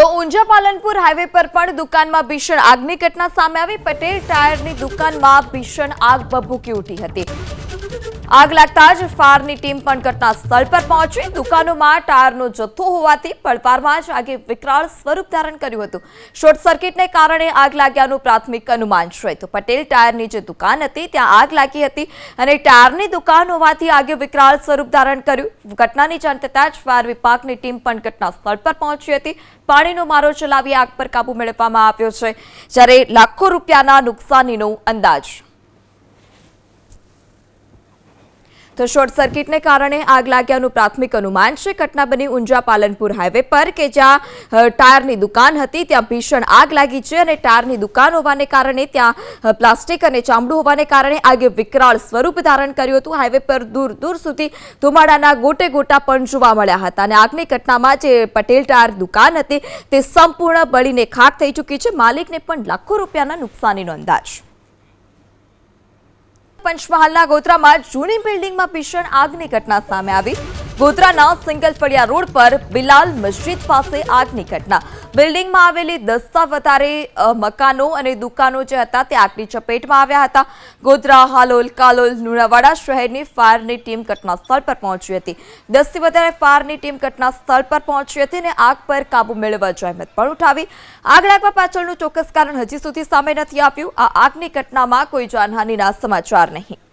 તો ઊંઝા પાલનપુર હાઈવે પર પણ દુકાનમાં ભીષણ આગની ઘટના સામે આવી। પટેલ ટાયરની દુકાનમાં ભીષણ આગ ભભૂકી ઉઠી હતી। આગ લાગતા જ ફાયરની ટીમ પણ ઘટના સ્થળ પર પહોંચી। દુકાનોમાં ટાયરનો જથ્થો હોવાથી પળવારમાં જ આગે વિકરાળ સ્વરૂપ ધારણ કર્યું હતું। શોર્ટ સર્કિટને કારણે આગ લાગ્યાનું પ્રાથમિક અનુમાન છે। તો પટેલ ટાયરની જે દુકાન હતી ત્યાં આગ લાગી હતી અને ટાયરની દુકાન હોવાથી આગે વિકરાળ સ્વરૂપ ધારણ કર્યું। ઘટનાની જાણ થતાં જ ફાયર વિભાગની ટીમ પણ ઘટના સ્થળ પર પહોંચી હતી। પાણીનો મારો ચલાવી આગ પર કાબુ મેળવવામાં આવ્યો છે, જ્યારે લાખો રૂપિયાના નુકસાનીનો અંદાજ। તો શોર્ટ સર્કિટને કારણે આગ લાગ્યાનું પ્રાથમિક અનુમાન છે। ઘટના બની ઊંઝા પાલનપુર હાઈવે પર કે જ્યાં ટાયરની દુકાન હતી ત્યાં ભીષણ આગ લાગી છે અને ટાયરની દુકાન હોવાને કારણે ત્યાં પ્લાસ્ટિક અને ચામડું હોવાને કારણે આગે વિકરાળ સ્વરૂપ ધારણ કર્યું હતું। હાઈવે પર દૂર દૂર સુધી ધુમાડાના ગોટે ગોટા પણ જોવા મળ્યા હતા અને આગની ઘટનામાં જે પટેલ ટાયર દુકાન હતી તે સંપૂર્ણ બળીને ખાખ થઈ ચૂકી છે। માલિકને પણ લાખો રૂપિયાના નુકસાનીનો અંદાજ। પંચમહાલના ગોધરામાં જૂની બિલ્ડિંગમાં ભીષણ આગની ઘટના સામે આવી। ગોધરાના સિંગલ ફળિયા રોડ પર બિલાલ મસ્જિદ પાસે આગની ઘટના। બિલ્ડિંગમાં આવેલી 10થી વધારે મકાનો અને દુકાનો જે હતા તે આગની ચપેટમાં આવ્યા હતા। ગોધરા, હાલોલ, કાલોલ, લુણાવાડા શહેરની ફાયરની ટીમ ઘટના સ્થળ પર પહોંચી હતી। 10થી વધારે ફાયરની ટીમ ઘટના સ્થળ પર પહોંચી હતી અને આગ પર કાબુ મેળવવા જહેમત પણ ઉઠાવી। આગ લાગવા પાછળનું ચોક્કસ કારણ હજી સુધી સામે નથી આવ્યું। આ આગની ઘટનામાં કોઈ જાનહાનિના સમાચાર નહીં।